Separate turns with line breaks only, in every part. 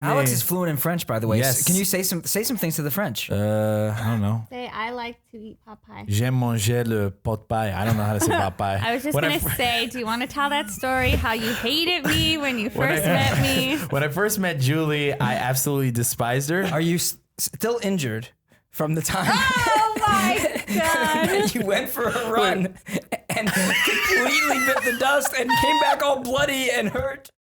Alex is fluent in French, by the way.
Yes.
Can you say some things to the French?
I don't know.
Say, I like to eat pot pie.
J'aime manger le pot pie. I don't know how to say pot pie.
I was just going to say, do you want to tell that story, how you hated me when you first met me?
When I first met Julie, I absolutely despised her.
Are you still injured from the time
Oh my God.
you went for a run and completely bit the dust and came back all bloody and hurt?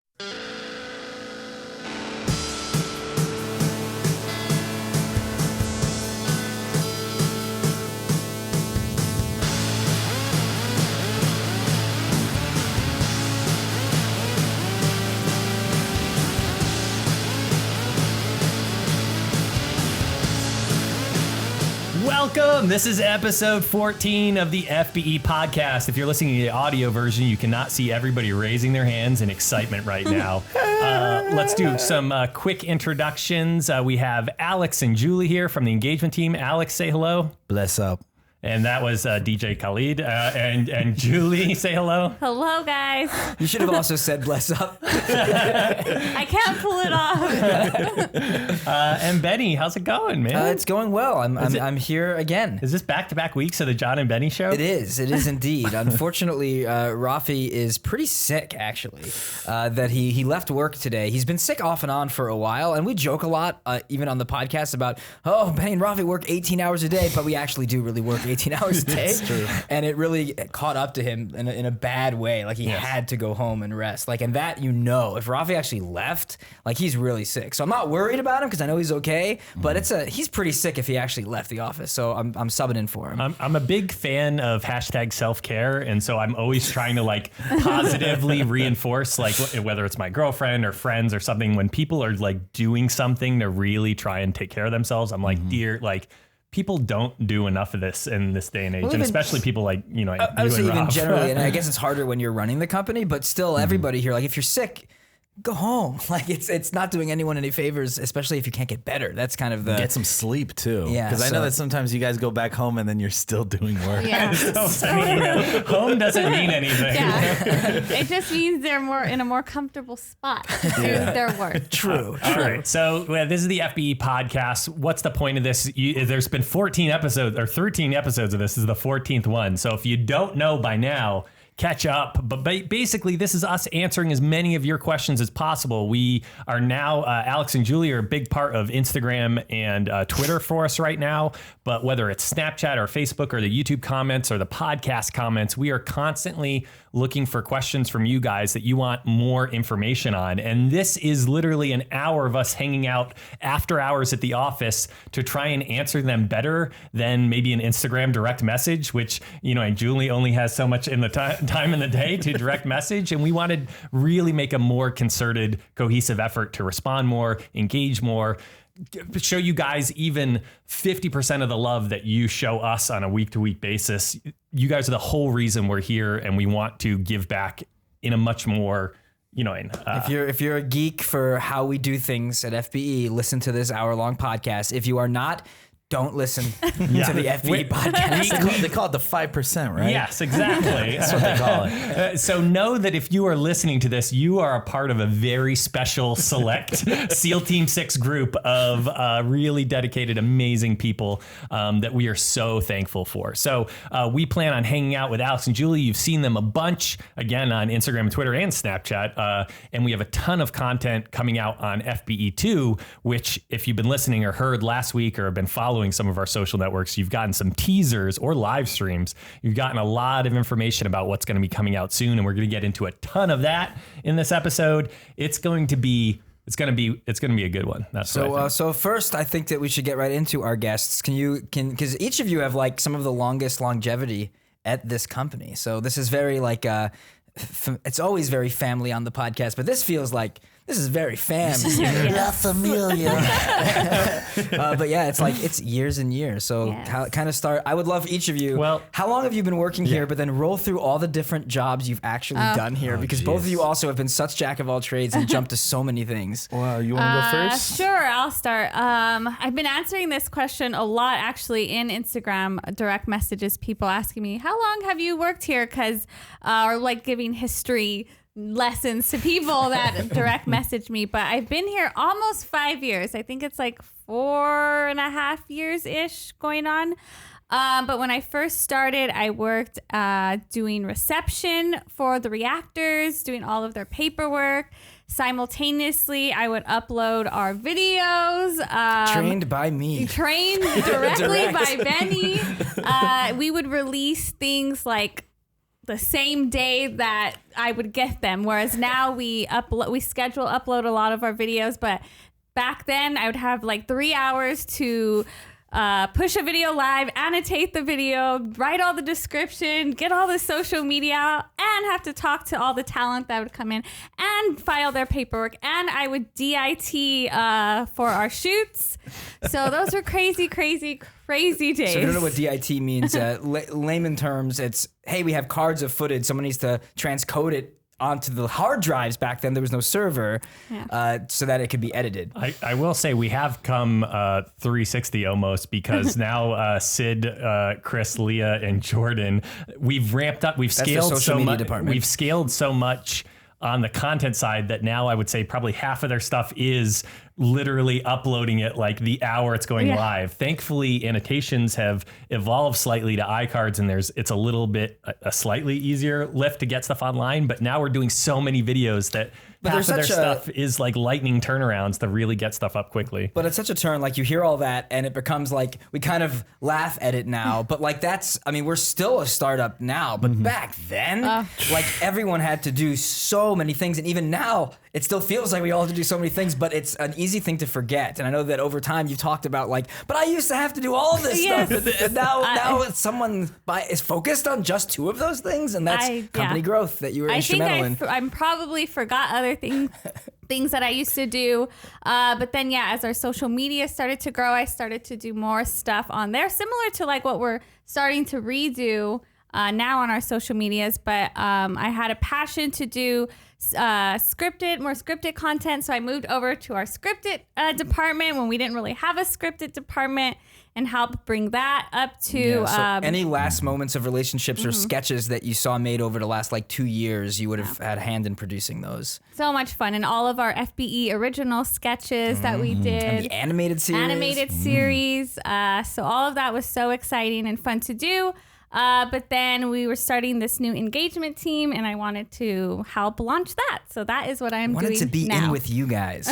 Welcome. This is episode 14 of the FBE Podcast. If you're listening to the audio version, you cannot see everybody raising their hands in excitement right now. Let's do some quick introductions. We have Alex and Julie here from the engagement team. Alex, say hello.
Bless up.
And that was DJ Khalid. And Julie, say hello.
Hello, guys.
You should have also said bless up.
I can't pull it off.
And Benny, how's it going, man?
It's going well. I'm here again.
Is this back-to-back weeks of the John and Benny show?
It is indeed. Unfortunately, Rafi is pretty sick, actually, that he left work today. He's been sick off and on for a while, and we joke a lot, even on the podcast, about, oh, Benny and Rafi work 18 hours a day, but we actually do really work 18 hours a day.
That's true.
And it really caught up to him in a bad way. Like, he had to go home and rest. Like, and that, if Rafi actually left, like, he's really sick. So I'm not worried about him because I know he's okay, but he's pretty sick if he actually left the office. So I'm subbing in for him.
I'm a big fan of hashtag self-care, and so I'm always trying to like positively reinforce, like whether it's my girlfriend or friends or something, when people are like doing something to really try and take care of themselves, I'm like, dear, like, people don't do enough of this in this day and age, and especially people like,
I would say even generally, and I guess it's harder when you're running the company, but still everybody here, like, if you're sick, go home. Like, it's not doing anyone any favors, especially if you can't get better. That's kind of the...
Get some sleep, too.
Yeah,
because I know that sometimes you guys go back home and then you're still doing work.
Yeah.
Home doesn't mean anything.
Yeah. It just means they're in a more comfortable spot to do their work.
True.
All right. So this is the FBE Podcast. What's the point of this? There's been 14 episodes or 13 episodes of this. This is the 14th one. So if you don't know by now, catch up. But basically, this is us answering as many of your questions as possible. We are now, Alex and Julie are a big part of Instagram and Twitter for us right now. But whether it's Snapchat or Facebook or the YouTube comments or the podcast comments, we are constantly looking for questions from you guys that you want more information on. And this is literally an hour of us hanging out after hours at the office to try and answer them better than maybe an Instagram direct message, which, and Julie only has so much in the time in the day to direct message. And we wanted really make a more concerted, cohesive effort to respond more, engage more, show you guys even 50% of the love that you show us on a week-to-week basis. You guys are the whole reason we're here, and we want to give back in a much more,
if you're a geek for how we do things at FBE, listen to this hour-long podcast. If you are not, don't listen to the FBE podcast.
They call it the 5%, right?
Yes, exactly.
That's what they call it.
So know that if you are listening to this, you are a part of a very special, select SEAL Team 6 group of really dedicated, amazing people that we are so thankful for. So we plan on hanging out with Alex and Julie. You've seen them a bunch, again, on Instagram and Twitter and Snapchat. And we have a ton of content coming out on FBE2, which if you've been listening or heard last week or have been following some of our social networks, you've gotten some teasers or live streams. You've gotten a lot of information about what's going to be coming out soon, and we're going to get into a ton of that in this episode. It's going to be a good one. That's
so first, I think that we should get right into our guests. Because each of you have like some of the longest longevity at this company. So this is very like it's always very family on the podcast, but this feels like this is very family.
La Familia.
But yeah, it's years and years. So kind of start. I would love each of you.
Well,
how long have you been working here? But then roll through all the different jobs you've actually done here, because both of you also have been such jack of all trades and jumped to so many things.
Wow, you want to go first?
Sure, I'll start. I've been answering this question a lot actually in Instagram direct messages. People asking me, "How long have you worked here?" Or like giving history lessons to people that direct message me. But I've been here almost 5 years. I think it's like 4.5 years-ish going on. But when I first started, I worked doing reception for the reactors, doing all of their paperwork. Simultaneously, I would upload our videos.
Trained by me.
Trained directly by Benny. We would release things like the same day that I would get them. Whereas now we schedule upload a lot of our videos. But back then, I would have like 3 hours to push a video live, annotate the video, write all the description, get all the social media out, and have to talk to all the talent that would come in and file their paperwork. And I would DIT for our shoots. So those were crazy days.
So if you don't know what DIT means, layman terms, it's, hey, we have cards of footage. Someone needs to transcode it onto the hard drives. Back then there was no server, so that it could be edited.
I will say we have come 360 almost, because now Sid, Chris, Leah, and Jordan, we've ramped up. We've scaled so much. We've scaled so much on the content side that now I would say probably half of their stuff is literally uploading it like the hour it's going live. Thankfully, annotations have evolved slightly to iCards, and it's a little bit a slightly easier lift to get stuff online. But now we're doing so many videos that half of their stuff is like lightning turnarounds to really get stuff up quickly.
But it's such a turn. Like, you hear all that and it becomes like, we kind of laugh at it now. But like, we're still a startup now. But back then, like, everyone had to do so many things. And even now, it still feels like we all have to do so many things, but it's an easy thing to forget. And I know that over time you've talked about like, but I used to have to do all of this stuff. And now someone is focused on just 2 of those things. And that's company growth that you were instrumental in.
I probably forgot other things that I used to do. But then, as our social media started to grow, I started to do more stuff on there, similar to like what we're starting to redo now on our social medias. But I had a passion to do more scripted content. So I moved over to our scripted department when we didn't really have a scripted department, and help bring that up to
any last moments of relationships or sketches that you saw made over the last like 2 years, you would have had a hand in producing those.
So much fun. And all of our FBE original sketches that we did.
And the animated series. So all of that was so exciting and fun to do. But then we were starting this new engagement team, and I wanted to help launch that. So that is what I'm doing now. Wanted to be in with you guys.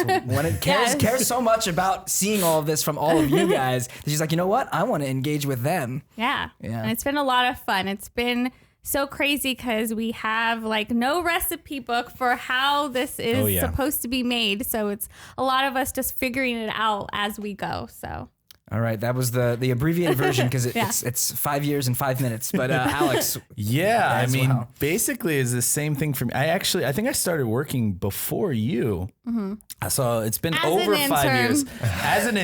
Cares so much about seeing all of this from all of you guys that she's like, you know what? I want to engage with them.
Yeah. And it's been a lot of fun. It's been so crazy because we have like no recipe book for how this is supposed to be made. So it's a lot of us just figuring it out as we go. So.
All right, that was the abbreviated version because it's 5 years and 5 minutes. But Alex,
basically, it's the same thing for me. I think I started working before you, so it's been over 5 years as an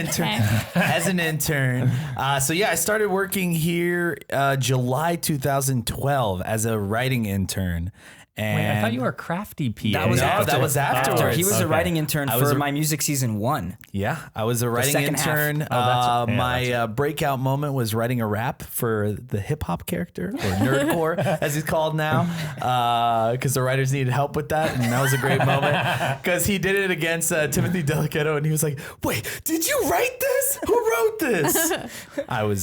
intern. I started working here July 2012 as a writing intern. And
wait, I thought you were a crafty PA.
That was afterwards. He was a writing intern for My Music Season 1.
Yeah, I was a writing intern. My breakout moment was writing a rap for the hip hop character, or nerdcore as he's called now, because the writers needed help with that, and that was a great moment because he did it against Timothy Delichetto, and he was like, "Wait, did you write this? Who wrote this?"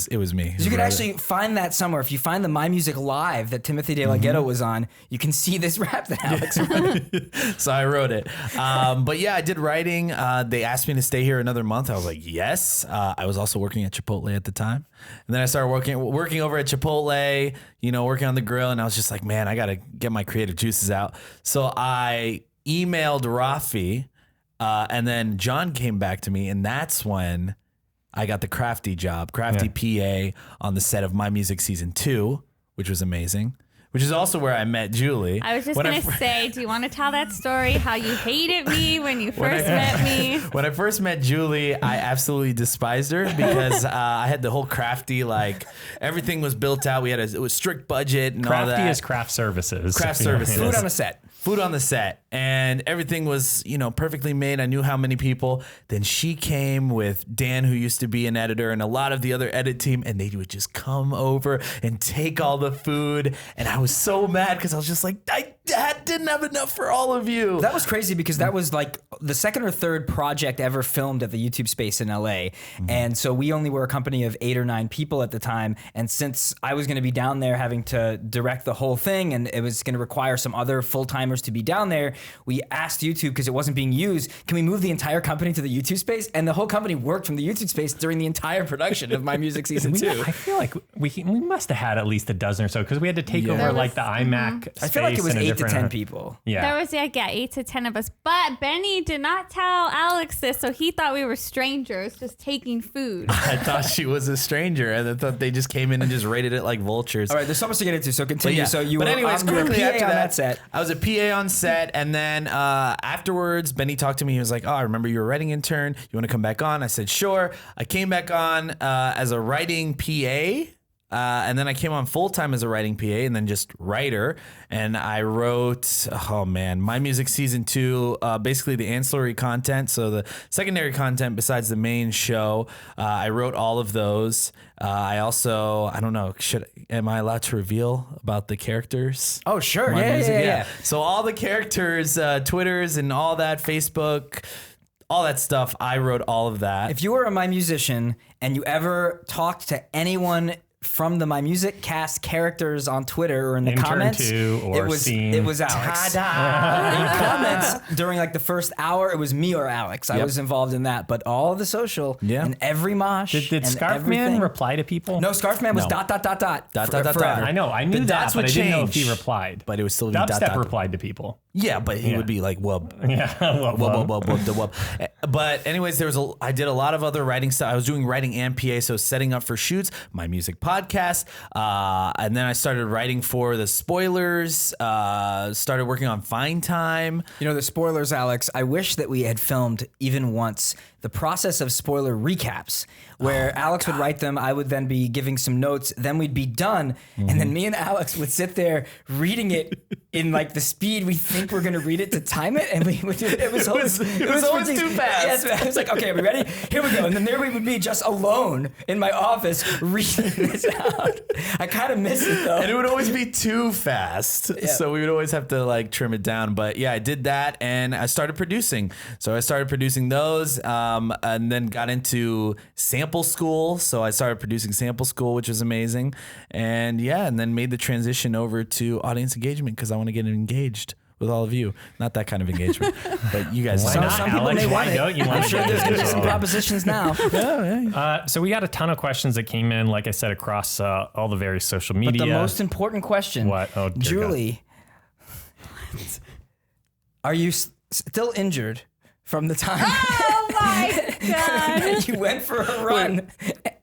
It was me.
You can actually find that somewhere. If you find the My Music Live that Timothy Delichetto was on, you can see this rap that Alex wrote.
So I wrote it. But yeah, I did writing. They asked me to stay here another month. I was like, yes. I was also working at Chipotle at the time. And then I started working over at Chipotle, working on the grill. And I was just like, man, I got to get my creative juices out. So I emailed Rafi, and then John came back to me. And that's when I got the crafty job, PA on the set of My Music Season 2, which was amazing. Which is also where I met Julie.
I was just going to say, do you want to tell that story, how you hated me when you first met me?
When I first met Julie, I absolutely despised her because I had the whole crafty, everything was built out. It was strict budget and all that.
Crafty is craft services.
Food on the set.
Food on the set, and everything was, perfectly made. I knew how many people. Then she came with Dan, who used to be an editor, and a lot of the other edit team, and they would just come over and take all the food. And I was so mad because I was just like, Dad didn't have enough for all of you.
That was crazy because that was like the second or third project ever filmed at the YouTube space in LA. And so we only were a company of 8 or 9 people at the time. And since I was going to be down there having to direct the whole thing and it was going to require some other full-timers to be down there, we asked YouTube, because it wasn't being used, can we move the entire company to the YouTube space? And the whole company worked from the YouTube space during the entire production of My Music Season 2.
I feel like we must have had at least a dozen or so because we had to take over like the iMac space.
I feel like it was 8 to 10 people.
Yeah.
There was 8 to 10 of us. But Benny did not tell Alex this, so he thought we were strangers just taking food.
I thought she was a stranger, and I thought they just came in and just raided it like vultures.
All right, there's so much to get into, so continue. So you
but
were,
anyways,
you were a
quickly
PA
after
on that set.
I was a PA on set, and then afterwards, Benny talked to me. He was like, "Oh, I remember you were a writing intern. You want to come back on?" I said, "Sure." I came back on as a writing PA. And then I came on full time as a writing PA and then just writer. And I wrote, My Music Season 2, basically the ancillary content. So the secondary content besides the main show. I wrote all of those. I also, I don't know, am I allowed to reveal about the characters?
Oh, sure.
My music?
Yeah.
So all the characters, Twitters and all that, Facebook, all that stuff, I wrote all of that.
If you were a My Musician and you ever talked to anyone from the My Music cast characters on Twitter or in the comments, it was Alex. In comments during like the first hour, it was me or Alex. I was involved in that, but all the social and every mosh.
Did
and
Scarf Man reply to people?
No, Scarf Man was ... forever.
I know, I knew that, but I didn't know if he replied.
But it was still
Dubstep replied to people.
Yeah, but he would be like, wub.
Yeah,
wub. But anyways, I did a lot of other writing stuff. I was doing writing and PA, so setting up for shoots, My Music Podcast, and then I started writing for the spoilers. Started working on Fine Time.
You know, the spoilers, Alex. I wish that we had filmed even once the process of spoiler recaps, where Alex would write them. I would then be giving some notes. Then we'd be done, and then me and Alex would sit there reading it in like the speed we think we're gonna read it to time it, and we would. It was always
too fast.
Yes, I was like, okay, are we ready? Here we go. And then there we would be just alone in my office reading this out. I kind of miss it though,
and it would always be too fast. Yeah. So we would always have to like trim it down. But yeah, I did that, and I started producing. So I started producing those. And then got into sample school. So I started producing sample school, which was amazing. And then made the transition over to audience engagement because I want to get engaged with all of you. Not that kind of engagement, but you guys.
Some people may want it. I'm
sure there's going to be some propositions now.
So we got a ton of questions that came in, like I said, across all the various social media.
But the most important question,
what? Oh,
Julie, are you still injured from the time?
Oh my God.
You went for a run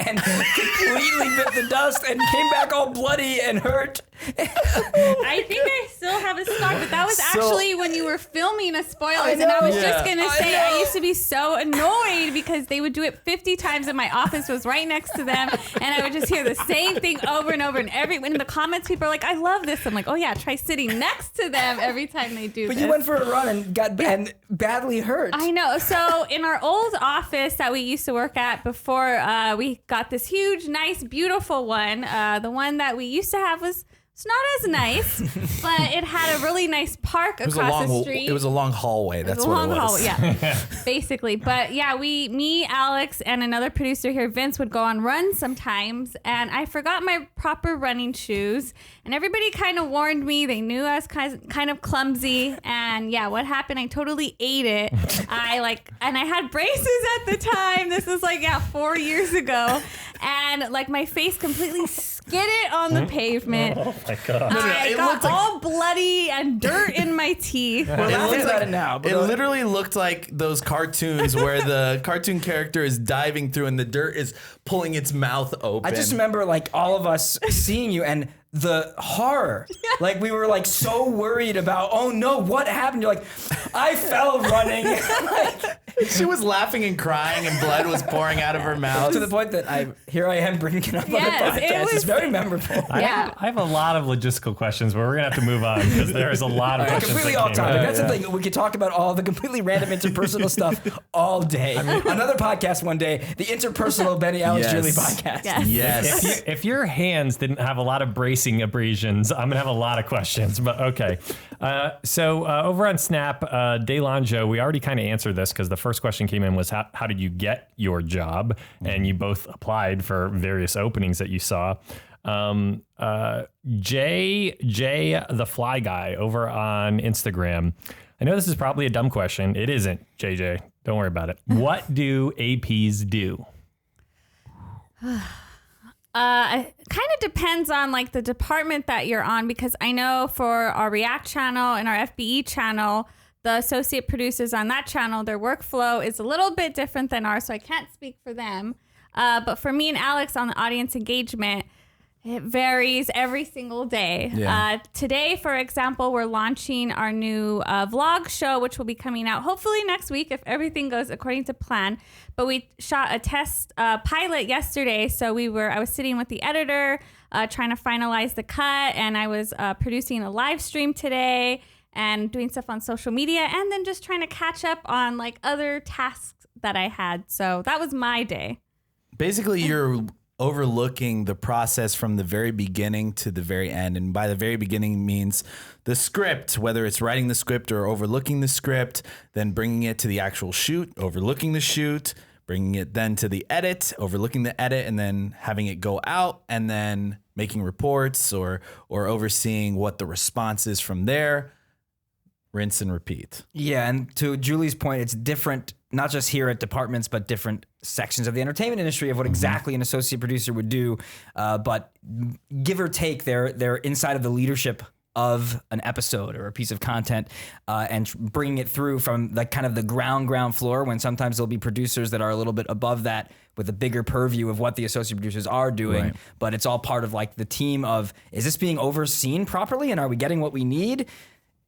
and completely bit the dust and came back all bloody and hurt.
I think I still have a scar, but that was actually when you were filming a spoilers, and I was just gonna say I used to be so annoyed because they would do it 50 times, and my office was right next to them, and I would just hear the same thing over and over. And in the comments, people are like, "I love this." I'm like, "Oh yeah, try sitting next to them every time they do."
But you went for a run and got badly hurt.
I know. So in our old office that we used to work at before we got this huge, nice, beautiful one, the one that we used to have was. It's not as nice, but it had a really nice park across the street.
It was a long hallway. That's what it was.
Hallway, yeah, basically. But yeah, me, Alex, and another producer here, Vince, would go on runs sometimes, and I forgot my proper running shoes, and everybody kind of warned me. They knew I was kind of clumsy, and yeah, what happened? I totally ate it. And I had braces at the time. This is 4 years ago, and my face completely skidded on the pavement.
Oh my God.
I got all bloody and dirt in my teeth.
We're laughing about it now. But
it literally looked like those cartoons where the cartoon character is diving through and the dirt is pulling its mouth open.
I just remember all of us seeing you and the horror. We were so worried about, oh no, what happened? You're like, I fell running.
She was laughing and crying and blood was pouring out of her mouth.
To the point that here I am bringing it up on the podcast. It's very memorable.
Yeah.
I have a lot of logistical questions, but we're going to have to move on because there's a lot of questions.
Completely off topic. That's the thing. We could talk about all the completely random interpersonal stuff all day. Another podcast one day, the interpersonal Benny Alex Julie podcast.
Yes.
If your hands didn't have a lot of bracing abrasions, I'm going to have a lot of questions, but okay. So over on Snap, DeLonjo, we already kind of answered this because the first question came in was how did you get your job? And you both applied for various openings that you saw. Jay the Fly Guy over on Instagram. I know this is probably a dumb question. It isn't, JJ. Don't worry about it. What do APs do?
It kind of depends on like the department that you're on, because I know for our React channel and our FBE channel, the associate producers on that channel, their workflow is a little bit different than ours, so I can't speak for them. But for me and Alex on the audience engagement, it varies every single day.
Yeah.
Today, for example, we're launching our new vlog show, which will be coming out hopefully next week if everything goes according to plan. But we shot a test pilot yesterday. So I was sitting with the editor trying to finalize the cut, and I was producing a live stream today and doing stuff on social media, and then just trying to catch up on like other tasks that I had. So that was my day.
Basically, you're overlooking the process from the very beginning to the very end. And by the very beginning means the script, whether it's writing the script or overlooking the script, then bringing it to the actual shoot, overlooking the shoot, bringing it then to the edit, overlooking the edit, and then having it go out, and then making reports or overseeing what the response is from there. Rinse and repeat.
Yeah, and to Julie's point, it's different, not just here at departments, but different sections of the entertainment industry of what exactly an associate producer would do. But give or take, they're inside of the leadership of an episode or a piece of content, and bringing it through from the kind of the ground floor, when sometimes there'll be producers that are a little bit above that with a bigger purview of what the associate producers are doing. Right. But it's all part of like the team of, is this being overseen properly, and are we getting what we need?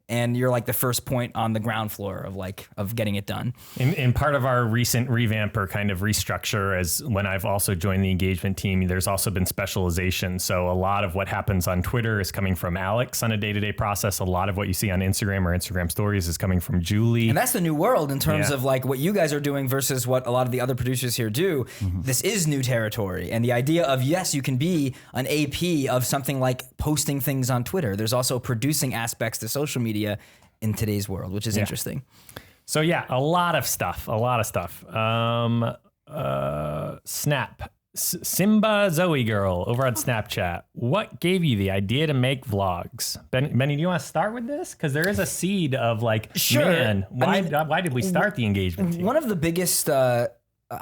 And you're like the first point on the ground floor of getting it done.
In part of our recent revamp or kind of restructure, as when I've also joined the engagement team, there's also been specialization. So a lot of what happens on Twitter is coming from Alex on a day-to-day process. A lot of what you see on Instagram or Instagram stories is coming from Julie.
And that's the new world in terms of like what you guys are doing versus what a lot of the other producers here do. Mm-hmm. This is new territory. And the idea of, yes, you can be an AP of something like posting things on Twitter. There's also producing aspects to social media in today's world, which is interesting.
So yeah, a lot of stuff. Snap. Simba Zoe Girl over on Snapchat. What gave you the idea to make vlogs? Benny, do you want to start with this? Because there is a seed of like, man, why did we start the engagement team?
One of the biggest, I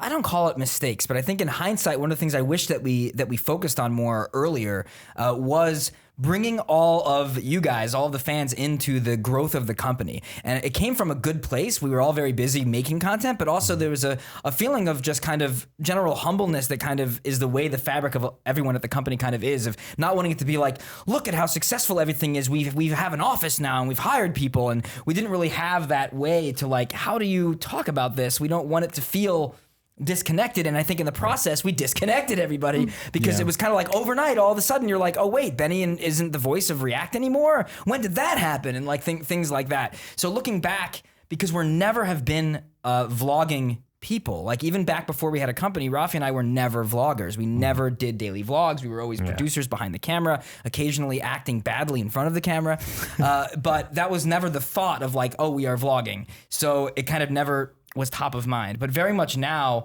don't call it mistakes, but I think in hindsight, one of the things I wish that we focused on more earlier was bringing all of you guys, all of the fans, into the growth of the company. And it came from a good place. We were all very busy making content, but also there was a feeling of just kind of general humbleness that kind of is the way the fabric of everyone at the company kind of is, of not wanting it to be like, look at how successful everything is. We have an office now and we've hired people, and we didn't really have that way to like, how do you talk about this? We don't want it to feel disconnected, and I think in the process we disconnected everybody because it was kind of like overnight all of a sudden you're like, oh wait, Benny isn't the voice of React anymore? When did that happen? And like things like that. So looking back, because we're never have been vlogging people, like even back before we had a company, Rafi and I were never vloggers. We never did daily vlogs. We were always producers behind the camera, occasionally acting badly in front of the camera. But that was never the thought of like, oh, we are vlogging. So it kind of never was top of mind. But very much now,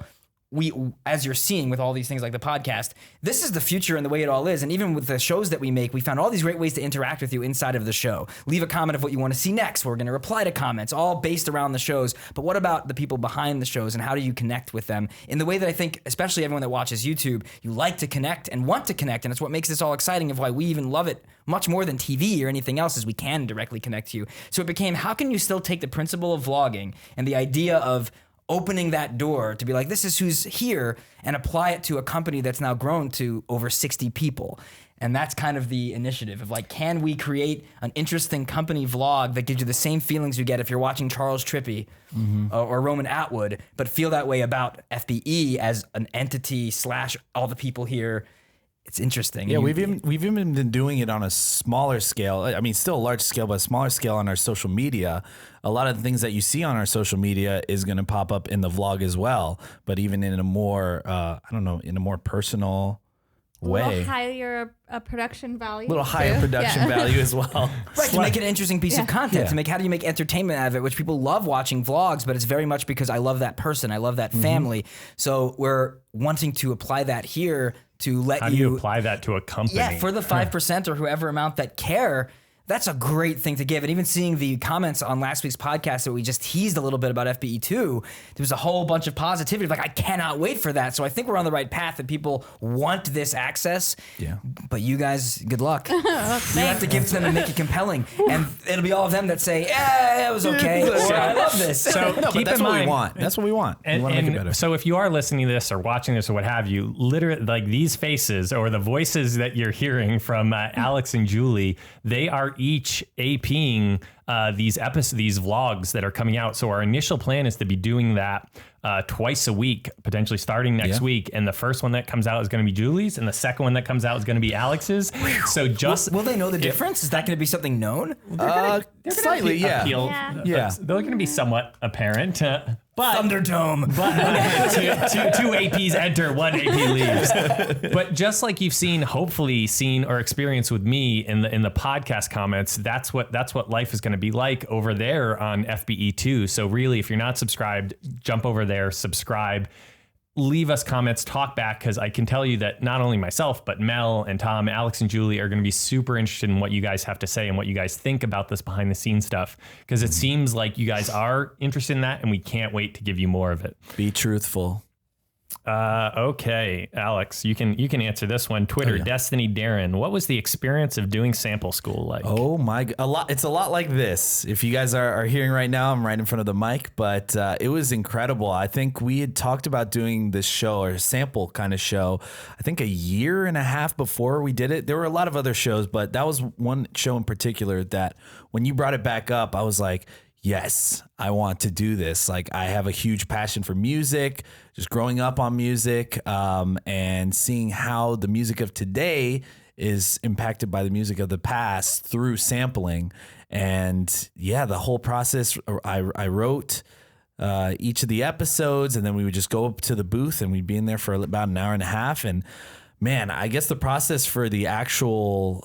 we, as you're seeing with all these things like the podcast, this is the future and the way it all is. And even with the shows that we make, we found all these great ways to interact with you inside of the show. Leave a comment of what you want to see next. We're going to reply to comments, all based around the shows. But what about the people behind the shows, and how do you connect with them in the way that I think, especially everyone that watches YouTube, you like to connect and want to connect. And it's what makes this all exciting, of why we even love it much more than TV or anything else, is we can directly connect to you. So it became, how can you still take the principle of vlogging and the idea of opening that door to be like, this is who's here, and apply it to a company that's now grown to over 60 people. And that's kind of the initiative of like, can we create an interesting company vlog that gives you the same feelings you get if you're watching Charles Trippy or Roman Atwood, but feel that way about FBE as an entity / all the people here. It's interesting.
Yeah, we've even been doing it on a smaller scale. I mean, still a large scale, but a smaller scale on our social media. A lot of the things that you see on our social media is going to pop up in the vlog as well, but even in a more, in a more personal
little higher production value.
A little higher
too.
production value as well.
Right, to make it an interesting piece of content,
Yeah.
to make, how do you make entertainment out of it, which people love watching vlogs, but it's very much because I love that person, I love that family. So we're wanting to apply that here to let
How do you apply that to a company?
Yeah, for the 5% or whoever amount that care, that's a great thing to give. And even seeing the comments on last week's podcast that we just teased a little bit about FBE2, there was a whole bunch of positivity. Like, I cannot wait for that. So I think we're on the right path that people want this access.
Yeah.
But you guys, good luck. You have to give it to them and make it compelling. And it'll be all of them that say, yeah, it was okay. Or, I love this.
So
No, but
keep
that's
in
what
mind,
we want. That's what we want. We want to make it better.
So if you are listening to this or watching this or what have you, literally, like, these faces or the voices that you're hearing from Alex and Julie, they are each APing these vlogs that are coming out. So our initial plan is to be doing that twice a week, potentially starting next week. And the first one that comes out is going to be Julie's, and the second one that comes out is going to be Alex's. So just
will they know the difference? Is that going to be something known?
Slightly, yeah.
Yeah.
They're going to be somewhat apparent. But
Thunderdome.
But two APs enter, one AP leaves. But just like you've hopefully seen or experienced with me in the podcast comments, that's what life is going to be like over there on FBE2. So really, if you're not subscribed, jump over there, subscribe. Leave us comments, talk back, because I can tell you that not only myself, but Mel and Tom, Alex and Julie are going to be super interested in what you guys have to say and what you guys think about this behind the scenes stuff, because it seems like you guys are interested in that, and we can't wait to give you more of it.
Be truthful.
Okay, Alex, you can answer this one. Twitter, Destiny Darren, what was the experience of doing sample school like?
Oh my, it's a lot like this. If you guys are hearing right now, I'm right in front of the mic, but it was incredible. I think we had talked about doing this show, or a sample kind of show, I think a year and a half before we did it. There were a lot of other shows, but that was one show in particular that when you brought it back up, I was like, yes, I want to do this. Like, I have a huge passion for music, just growing up on music, and seeing how the music of today is impacted by the music of the past through sampling. And yeah, the whole process, I wrote each of the episodes, and then we would just go up to the booth and we'd be in there for about an hour and a half. And man, I guess the process for the actual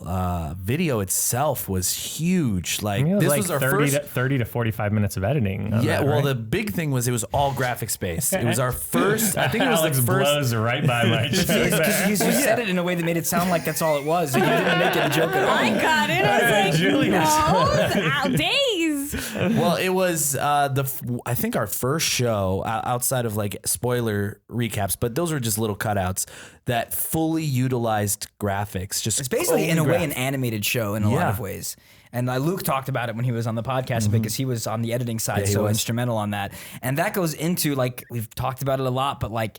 video itself was huge. Like,
This
this
was
our
30 to 45 minutes of editing.
Yeah,
that,
well,
right?
the big thing was it was all graphics based. It was our first. I think it was
Alex
the first.
blows right by my
Because you said it in a way that made it sound like that's all it was. And you didn't make it a joke at all.
I got it. I was like,
Julie
no, days.
Well, it was I think our first show outside of like spoiler recaps, but those were just little cutouts that fully utilized graphics. Just
It's basically, in a
only
way, an animated show in a lot of ways. And Luke talked about it when he was on the podcast because he was on the editing side, so instrumental on that. And that goes into, like, we've talked about it a lot, but like,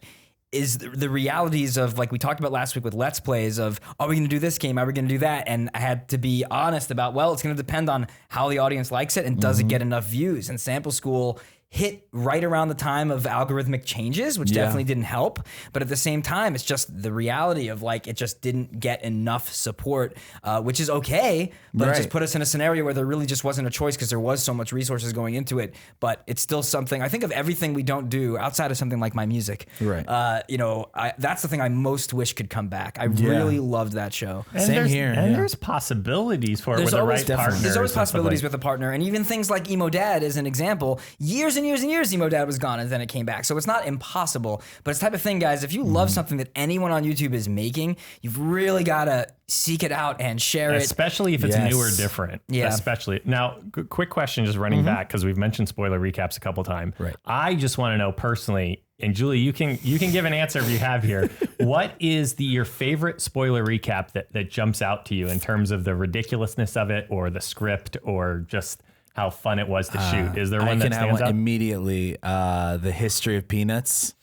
is the realities of, like we talked about last week with Let's Plays of, are we going to do this game? Are we going to do that? And I had to be honest about, well, it's going to depend on how the audience likes it and does it get enough views. And Sample School hit right around the time of algorithmic changes, which definitely didn't help. But at the same time, it's just the reality of, like, it just didn't get enough support, which is okay. But it just put us in a scenario where there really just wasn't a choice because there was so much resources going into it. But it's still something, I think of everything we don't do outside of something like my music.
Right.
You know, that's the thing I most wish could come back. I really loved that show.
Same here.
And there's possibilities for it with the right partner.
There's always possibilities with a partner. And even things like Emo Dad is an example. Years and years and years Emo Dad was gone and then it came back. So it's not impossible. But it's the type of thing, guys, if you love something that anyone on YouTube is making, you've really got to seek it out and share it.
Especially if it's new or different.
Yeah.
Especially. Now, quick question, just running back, because we've mentioned spoiler recaps a couple times.
Right.
I just want to know personally, and Julie, you can give an answer if you have here. What is your favorite spoiler recap that jumps out to you in terms of the ridiculousness of it, or the script, or just how fun it was to shoot? Is there one that stands out?
Immediately, the history of Peanuts.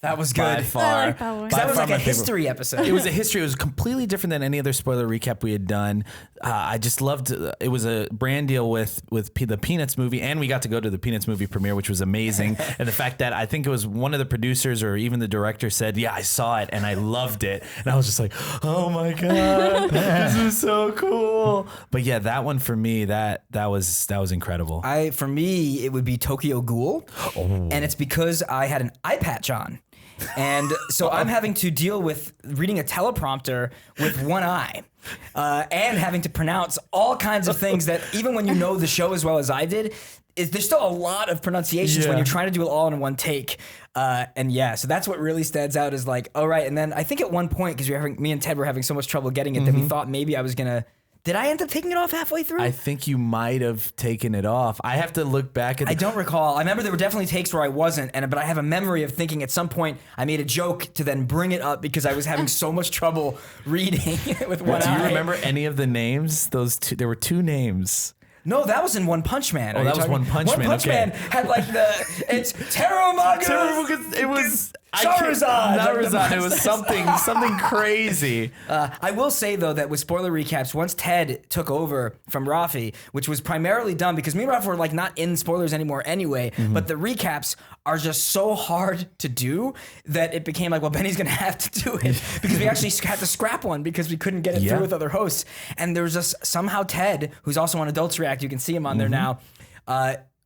That was good.
By far.
I like that one.
That was like a
my favorite.
history episode.
It was a history. It was completely different than any other spoiler recap we had done. I just loved it. Was a brand deal with the Peanuts movie, and we got to go to the Peanuts movie premiere, which was amazing. And the fact that I think it was one of the producers or even the director said, "Yeah, I saw it and I loved it," and I was just like, "Oh my god, this is so cool!" But yeah, that one for me, that was incredible.
For me, it would be Tokyo Ghoul, and it's because I had an eye patch on. And so I'm having to deal with reading a teleprompter with one eye. And having to pronounce all kinds of things that even when you know the show as well as I did, there's still a lot of pronunciations when you're trying to do it all in one take. So that's what really stands out is like, all right. And then I think at one point, because me and Ted were having so much trouble getting it that we thought maybe I was going to. Did I end up taking it off halfway through?
I think you might have taken it off. I have to look back at
I don't recall. I remember there were definitely takes where I wasn't, but I have a memory of thinking at some point I made a joke to then bring it up because I was having so much trouble reading with one eye.
Do you remember any of the names? There were 2 names.
No, that was in One Punch Man.
Oh, that was One Punch Man.
One Punch Man had like it's Terumaga.
It was
Charizard.
It was something crazy.
I will say though that with spoiler recaps, once Ted took over from Rafi, which was primarily done because me and Rafi were like not in spoilers anymore anyway, but the recaps are just so hard to do that it became like, well, Benny's gonna have to do it because we actually had to scrap one because we couldn't get it through with other hosts. And there was just somehow Ted, who's also on Adults React, you can see him on there now,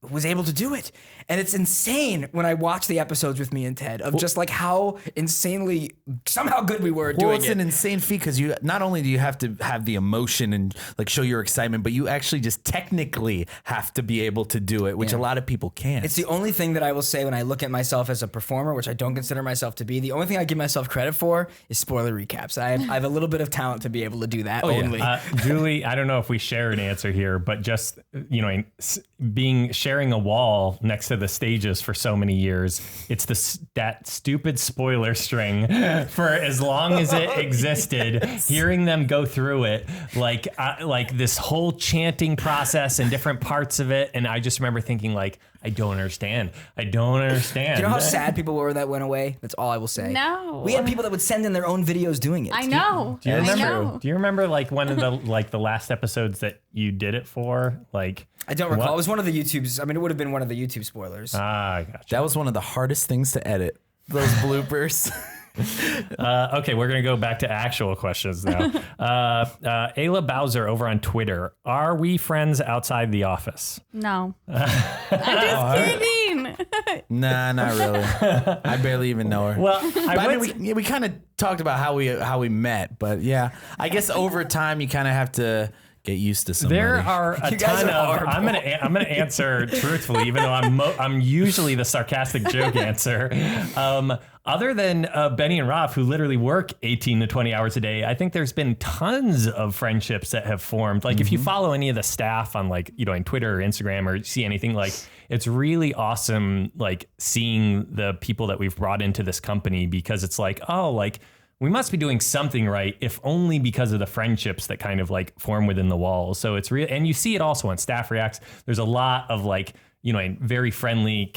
was able to do it. And it's insane when I watch the episodes with me and Ted of just like how insanely somehow good we were doing it.
Well, it's an insane feat because you not only do you have to have the emotion and like show your excitement, but you actually just technically have to be able to do it, which a lot of people can't.
It's the only thing that I will say when I look at myself as a performer, which I don't consider myself to be. The only thing I give myself credit for is spoiler recaps. I have a little bit of talent to be able to do that only.
Julie, I don't know if we share an answer here, but just, sharing a wall next to the stages for so many years, it's that stupid spoiler string for as long as it existed. Hearing them go through it, like this whole chanting process and different parts of it, and I just remember thinking like, I don't understand.
Do you know how sad people were that went away? That's all I will say.
No.
We had people that would send in their own videos doing it.
I know.
Do you remember like one of the last episodes that you did it for? Like,
I don't recall. It was one of the YouTubes. I mean, it would have been one of the YouTube spoilers.
Gotcha.
That was one of the hardest things to edit. Those bloopers.
Okay, we're going to go back to actual questions now. Ayla Bowser over on Twitter. Are we friends outside the office?
No. I'm just kidding.
Nah, not really. I barely even know her.
Well,
we kind of talked about how we met, but yeah, I guess over time you kind of have to get used to somebody.
There are a ton of. I'm gonna answer truthfully, even though I'm usually the sarcastic joke answer. Other than Benny and Ralph, who literally work 18 to 20 hours a day, I think there's been tons of friendships that have formed. Like if you follow any of the staff on like, on Twitter or Instagram or see anything, like it's really awesome, like seeing the people that we've brought into this company, because it's like, oh, like we must be doing something right, if only because of the friendships that kind of like form within the walls. So it's real. And you see it also on Staff Reacts. There's a lot of like, a very friendly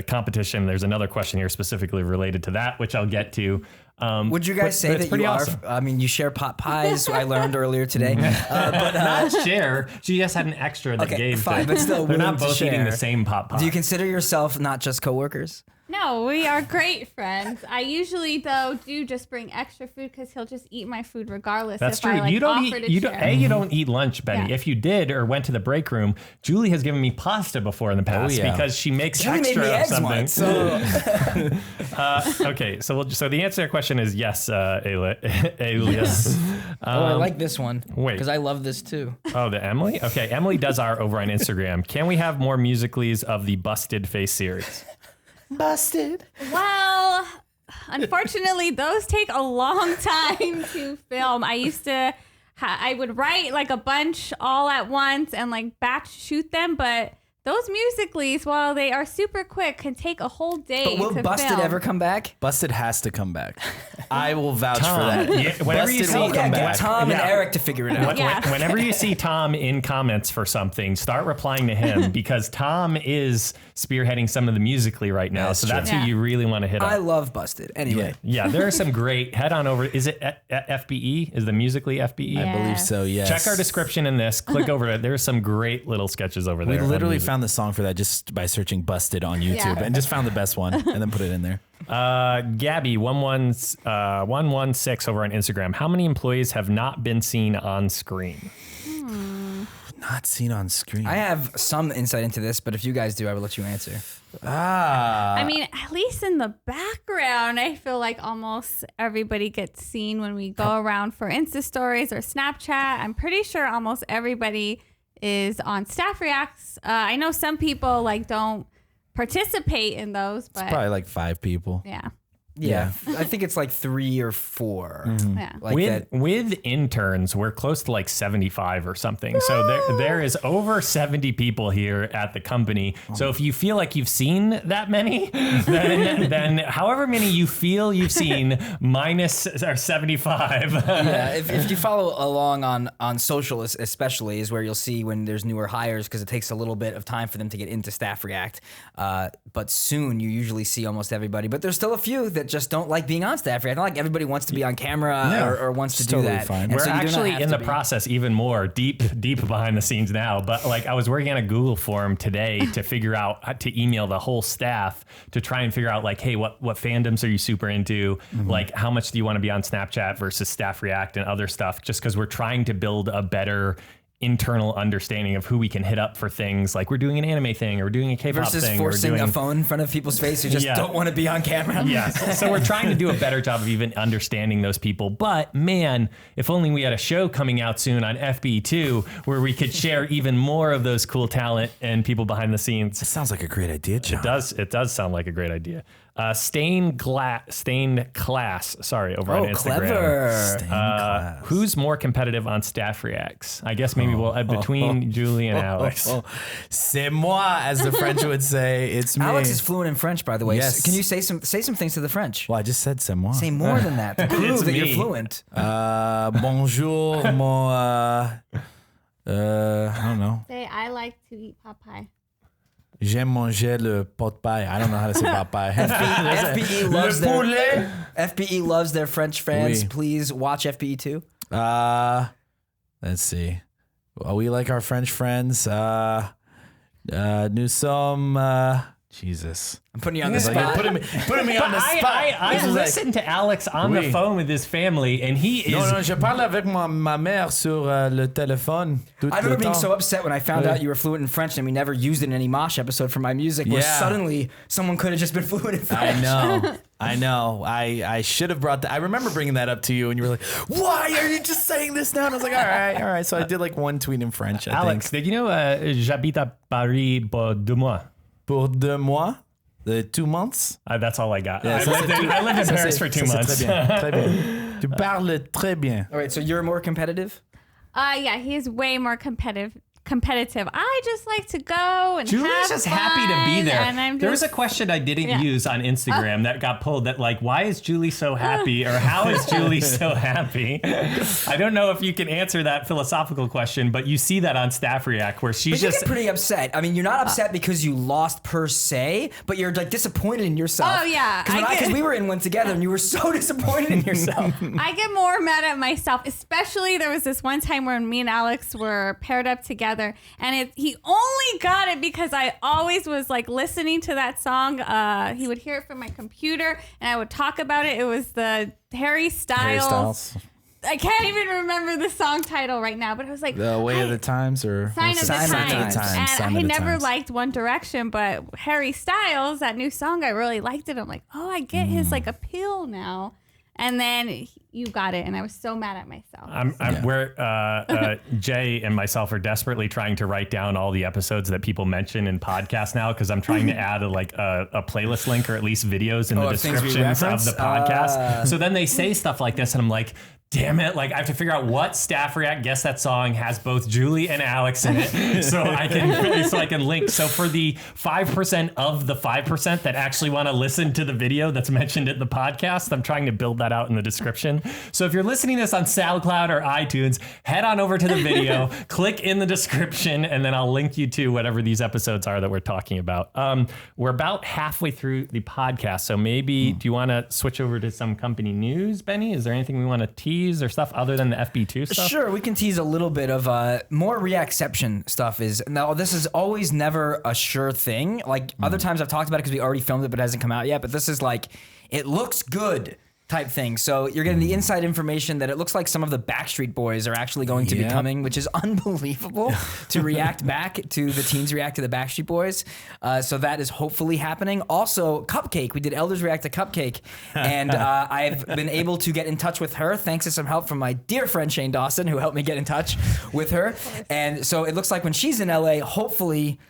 competition. There's another question here specifically related to that, which I'll get to.
Would you guys say that you
awesome.
are? I mean, you share pot pies. I learned earlier today. But
not share. She just had an extra that gave.
Fine, but still,
they're not both
share.
eating the same pot pie.
Do you consider yourself not just coworkers?
No, we are great friends. I usually, though, do just bring extra food because he'll just eat my food regardless.
That's
if
true.
I, like,
You don't
offer
eat.
to
You
share.
don't. You don't eat lunch, Benny.
Yeah.
If you did or went to the break room, Julie has given me pasta before in the past because she makes
Julie
extra
made me
of
eggs
something.
once, so.
Okay, so the answer to that question is yes, Alias.
I like this one.
Wait.
Because I love this too.
Oh, the Emily? Okay, Emily does our over on Instagram. Can we have more musicallys of the Busted Face series?
Busted.
Well, unfortunately, those take a long time to film. I used to, I would write like a bunch all at once and like batch shoot them, but those musicallys, while they are super quick, can take a whole day to
But will Busted
film.
ever come back?
Busted has to come back. I will vouch
Tom,
for that.
yeah, whenever you
Busted
see-
will come
Get
back.
Tom and
Yeah.
Eric to figure it out.
Yeah.
Whenever you see Tom in comments for something, start replying to him because Tom is spearheading some of the musically right now.
That's
So that's
true.
who you really want to hit on.
I love Busted. Anyway.
Yeah, there are some great. Head on over. Is it FBE? Is the musically FBE?
Yeah.
I believe so, yes.
Check our description in this. Click over it. There's some great little sketches over
We
there.
literally found the song for that just by searching Busted on YouTube and just found the best one and then put it in there.
Gabby 116 over on Instagram. How many employees have not been seen on screen?
Not seen on screen.
I have some insight into this, but if you guys do, I will let you answer.
I mean, at least in the background, I feel like almost everybody gets seen when we go around for Insta stories or Snapchat. I'm pretty sure almost everybody is on Staff Reacts. I know some people like don't participate in those, but
It's probably like 5 people.
yeah.
Yeah, I think it's like 3 or 4.
Yeah.
Like
With interns, we're close to like 75 or something. So there is over 70 people here at the company. So if you feel like you've seen that many, then however many you feel you've seen minus or 75.
Yeah, if you follow along on social, especially, is where you'll see when there's newer hires, because it takes a little bit of time for them to get into Staff React. But soon you usually see almost everybody. But there's still a few that just don't like being on Staff React. Not like everybody wants to be on camera or wants to do
totally
that.
fine.
And
We're
so you do not
actually
have
in
to
the
be.
process even more deep behind the scenes now. But like I was working on a Google form today to figure out how to email the whole staff to try and figure out like, hey, what fandoms are you super into? Like how much do you want to be on Snapchat versus Staff React and other stuff? Just because we're trying to build a better internal understanding of who we can hit up for things like we're doing an anime thing or we're doing a K-pop
Versus
thing.
forcing
or doing,
a phone in front of people's face who just
Yeah.
don't want to be on camera.
Yes. So we're trying to do a better job of even understanding those people. But man, if only we had a show coming out soon on FBE2 where we could share even more of those cool talent and people behind the scenes.
That sounds like a great idea, John.
It does sound like a great idea. Stained class. Sorry, over on Instagram.
Clever.
Who's more competitive on Staff Reacts? I guess maybe we'll between Julie and Alex.
C'est moi, as the French would say. It's me.
Alex is fluent in French, by the way.
Yes.
Can you say some things to the French?
Well, I just said c'est moi.
Say more than that to prove
It's
that you're
me.
fluent.
Bonjour, mon. I don't know.
Say, I like to eat Popeye.
J'aime manger le pot de paille. I don't know how to say pot pie.
FBE loves
Le
their
poulet.
FBE loves their French fans.
Oui.
Please watch FBE too.
Let's see. Well, we like our French friends. Nous sommes. Jesus.
I'm putting you on the
It's like
spot.
you're putting me on the spot.
I
This is like-
listened to Alex on
Oui.
the phone with his family, and he is.
Non, je parle avec ma mère sur le téléphone. Tout
I remember
le
being
temps.
so upset when I found
Oui.
out you were fluent in French and we never used it in any Mosh episode for my music, where
Yeah.
suddenly someone could have just been fluent in French.
I know. I should have brought that. I remember bringing that up to you, and you were like, "Why are you just saying this now?" And I was like, "All right." So I did like one tweet in French. I
Alex,
think.
did you know j'habite à Paris pour 2 mois?
Pour 2 mois, 2 months.
That's all I got.
Yeah,
I
ça,
lived in
Ça,
Paris
c'est-
for 2
ça, c'est
months.
Très bien. Très bien. Tu parles très bien.
All right, so you're more competitive?
Yeah, he is way more competitive. I just like to go and
Julie's
have
just happy to be
fun,
there.
And I'm
There was a
just-
question I didn't
Yeah.
use on Instagram that got pulled that like, why is Julie so happy? Or how is Julie so happy? I don't know if you can answer that philosophical question, but you see that on Staff React where she's
But you
just
get pretty upset. I mean, you're not upset because you lost per se, but you're like disappointed in yourself.
Oh, yeah, I
Because
get-
we were in one together and you were so disappointed in yourself.
I get more mad at myself, especially there was this one time when me and Alex were paired up together, and he only got it because I always was like listening to that song. He would hear it from my computer, and I would talk about it. It was the Harry Styles. I can't even remember the song title right now, but it was like
The Way of the Times or
Sign of the
Sign of the
Times.
Times.
And
Sign
I
of the
never
Times.
liked One Direction, but Harry Styles, that new song, I really liked it. I'm like, oh, I get his like appeal now. And then you got it, and I was so mad at myself.
Jay and myself are desperately trying to write down all the episodes that people mention in podcasts now because I'm trying to add a playlist link or at least videos in the
of things we
descriptions of
reference?
the podcast. So then they say stuff like this, and I'm like, damn it, like I have to figure out what Staff React Guess That Song has both Julie and Alex in it so I can link. So for the 5% of the 5% that actually want to listen to the video that's mentioned in the podcast, I'm trying to build that out in the description. So if you're listening to this on SoundCloud or iTunes, head on over to the video, click in the description, and then I'll link you to whatever these episodes are that we're talking about. We're about halfway through the podcast, so maybe do you want to switch over to some company news, Benny? Is there anything we want to tease or stuff other than the FB2 stuff?
Sure, we can tease a little bit of more reacception stuff. Now, this is always never a sure thing. Like other times I've talked about it because we already filmed it, but it hasn't come out yet. But this is like, it looks good. type thing. So you're getting the inside information that it looks like some of the Backstreet Boys are actually going to be coming, which is unbelievable to react back to the teens react to the Backstreet Boys. So that is hopefully happening. Also, Cupcake. We did Elders React to Cupcake, and I've been able to get in touch with her thanks to some help from my dear friend Shane Dawson, who helped me get in touch with her. And so it looks like when she's in LA, hopefully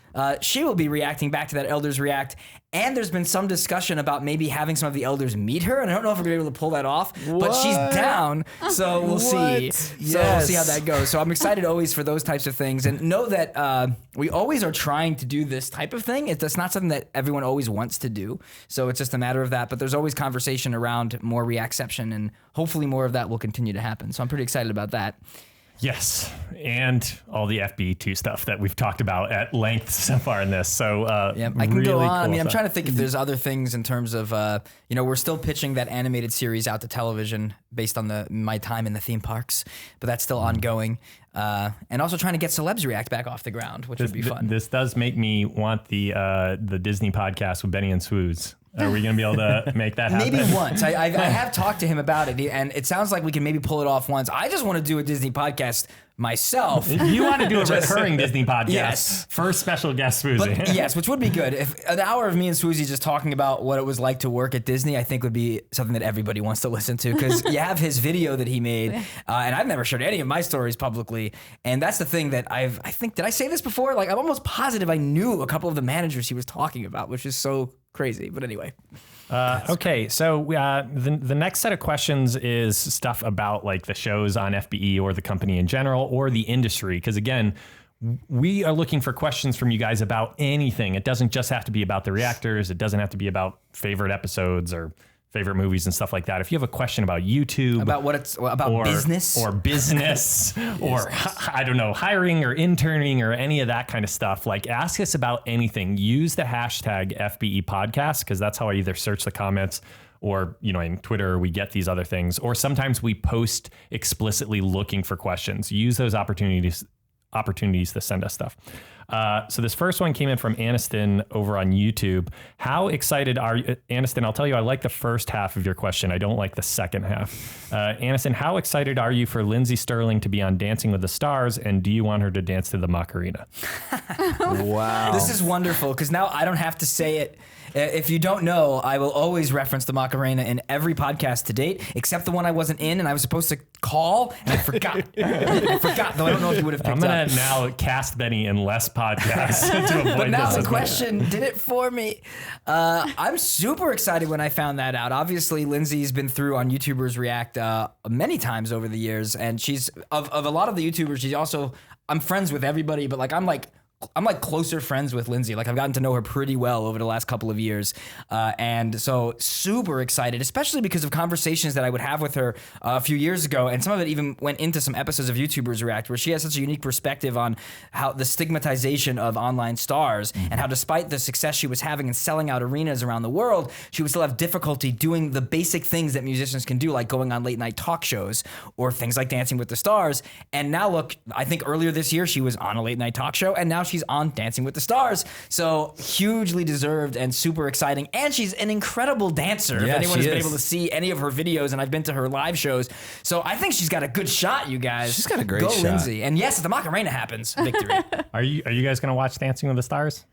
she will be reacting back to that Elders React. And there's been some discussion about maybe having some of the elders meet her, and I don't know if we're gonna be able to pull that off, but she's down, so we'll see. So we'll see how that goes. So I'm excited always for those types of things, and know that we always are trying to do this type of thing. It's not something that everyone always wants to do, so it's just a matter of that. But there's always conversation around more reacception, and hopefully more of that will continue to happen. So I'm pretty excited about that.
Yes, and all the FBE2 stuff that we've talked about at length so far in this. So
I can
really
go on.
Cool
I mean, I'm
stuff.
trying to think if there's other things in terms of, we're still pitching that animated series out to television based on my time in the theme parks, but that's still ongoing. And also trying to get Celebs React back off the ground, which would be fun.
This does make me want the Disney podcast with Benny and Swooze. Are we going to be able to make that happen?
Maybe once. I have talked to him about it, and it sounds like we can maybe pull it off once. I just want to do a Disney podcast myself.
You want to do a recurring Disney podcast?
Yes.
First special guest Swoozie.
But yes, which would be good. If an hour of me and Swoozie just talking about what it was like to work at Disney, I think would be something that everybody wants to listen to, because you have his video that he made, and I've never shared any of my stories publicly. And that's the thing that I think, did I say this before? Like, I'm almost positive I knew a couple of the managers he was talking about, which is so crazy. But anyway.
Okay, so the next set of questions is stuff about like the shows on FBE or the company in general or the industry. Because again, we are looking for questions from you guys about anything. It doesn't just have to be about the reactors. It doesn't have to be about favorite episodes or favorite movies and stuff like that. If you have a question about YouTube,
about what it's about, or business
or I don't know, hiring or interning or any of that kind of stuff, like ask us about anything. Use the hashtag FBE Podcast, because that's how I either search the comments or, in Twitter, we get these other things, or sometimes we post explicitly looking for questions. Use those opportunities to send us stuff. So this first one came in from Aniston over on YouTube. How excited are you, Aniston? I'll tell you, I like the first half of your question. I don't like the second half. Aniston, how excited are you for Lindsey Stirling to be on Dancing with the Stars? And do you want her to dance to the Macarena?
Wow.
This is wonderful, because now I don't have to say it. If you don't know, I will always reference the Macarena in every podcast to date, except the one I wasn't in and I was supposed to call, and I forgot. I forgot, though I don't know if you would have picked up.
I'm going to now cast Benny in less podcasts to avoid
But now
this.
the question did it for me. I'm super excited when I found that out. Obviously, Lindsey's been through on YouTubers React many times over the years, and she's, of a lot of the YouTubers, she's also, I'm friends with everybody, but I'm closer friends with Lindsey. Like, I've gotten to know her pretty well over the last couple of years. And so super excited, especially because of conversations that I would have with her a few years ago. And some of it even went into some episodes of YouTubers React, where she has such a unique perspective on how the stigmatization of online stars, and how despite the success she was having in selling out arenas around the world, she would still have difficulty doing the basic things that musicians can do, like going on late night talk shows or things like Dancing with the Stars. And now look, I think earlier this year she was on a late night talk show, and now she's on Dancing with the Stars. So hugely deserved and super exciting. And she's an incredible dancer. If anyone has been able to see any of her videos, and I've been to her live shows. So I think she's got a good shot, you guys.
She's got a great shot.
Go Lindsey. And yes, if the Macarena happens, victory.
Are you guys going to watch Dancing with the Stars?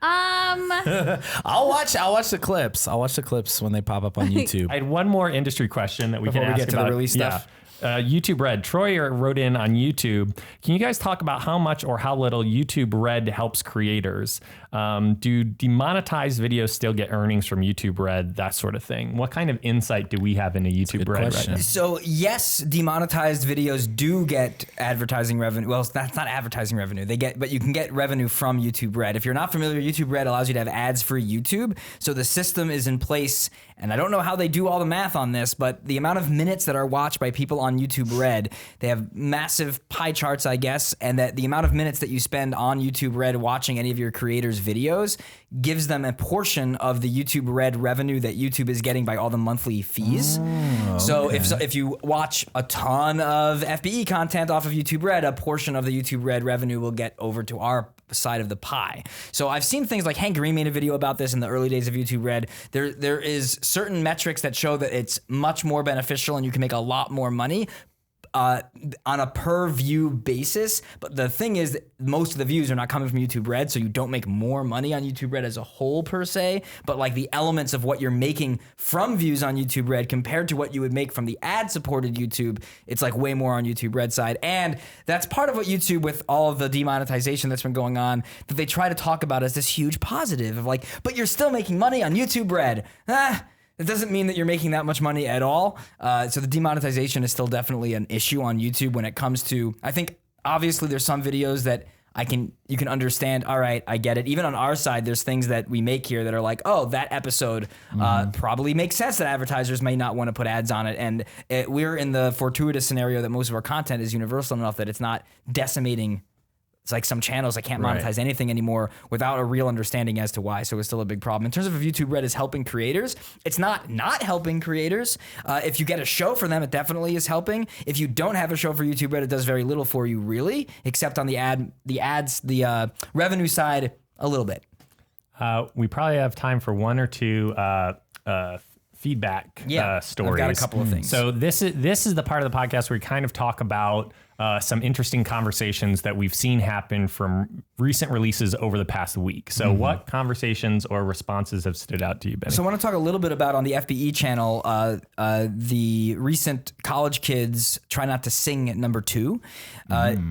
I'll watch the clips. I'll watch the clips when they pop up on YouTube.
I had one more industry question that we
Before
can
we
ask
get to the
about.
release stuff.
YouTube Red. Troy wrote in on YouTube. Can you guys talk about how much or how little YouTube Red helps creators? Do demonetized videos still get earnings from YouTube Red? That sort of thing. What kind of insight do we have into YouTube Red right now?
So yes, demonetized videos do get advertising revenue. Well, that's not advertising revenue. But you can get revenue from YouTube Red. If you're not familiar, YouTube Red allows you to have ads-free YouTube. So the system is in place, and I don't know how they do all the math on this, but the amount of minutes that are watched by people on YouTube Red, they have massive pie charts, I guess, and that the amount of minutes that you spend on YouTube Red watching any of your creators' videos gives them a portion of the YouTube Red revenue that YouTube is getting by all the monthly fees. So if you watch a ton of FBE content off of YouTube Red, a portion of the YouTube Red revenue will get over to our side of the pie. So I've seen things like Hank Green made a video about this in the early days of YouTube Red. There is certain metrics that show that it's much more beneficial and you can make a lot more money on a per view basis. But the thing is that most of the views are not coming from YouTube Red, so you don't make more money on YouTube Red as a whole per se, but like the elements of what you're making from views on YouTube Red compared to what you would make from the ad supported YouTube, it's like way more on YouTube Red side. And that's part of what YouTube, with all of the demonetization that's been going on, that they try to talk about as this huge positive of like, but you're still making money on YouTube Red. It doesn't mean that you're making that much money at all. So the demonetization is still definitely an issue on YouTube when it comes to, I think obviously there's some videos that you can understand, all right, I get it. Even on our side, there's things that we make here that are like, oh, that episode probably makes sense that advertisers may not want to put ads on it. And we're in the fortuitous scenario that most of our content is universal enough that it's not decimating. It's like some channels that can't monetize anything anymore without a real understanding as to why. So it's still a big problem. In terms of if YouTube Red is helping creators, it's not helping creators. If you get a show for them, it definitely is helping. If you don't have a show for YouTube Red, it does very little for you really, except on the revenue side a little bit.
We probably have time for one or two feedback stories.
I've got a couple of things.
So this is the part of the podcast where we kind of talk about some interesting conversations that we've seen happen from recent releases over the past week. So what conversations or responses have stood out to you, Benny?
So I want to talk a little bit about on the FBE channel, the recent College Kids Try Not to Sing at number 2.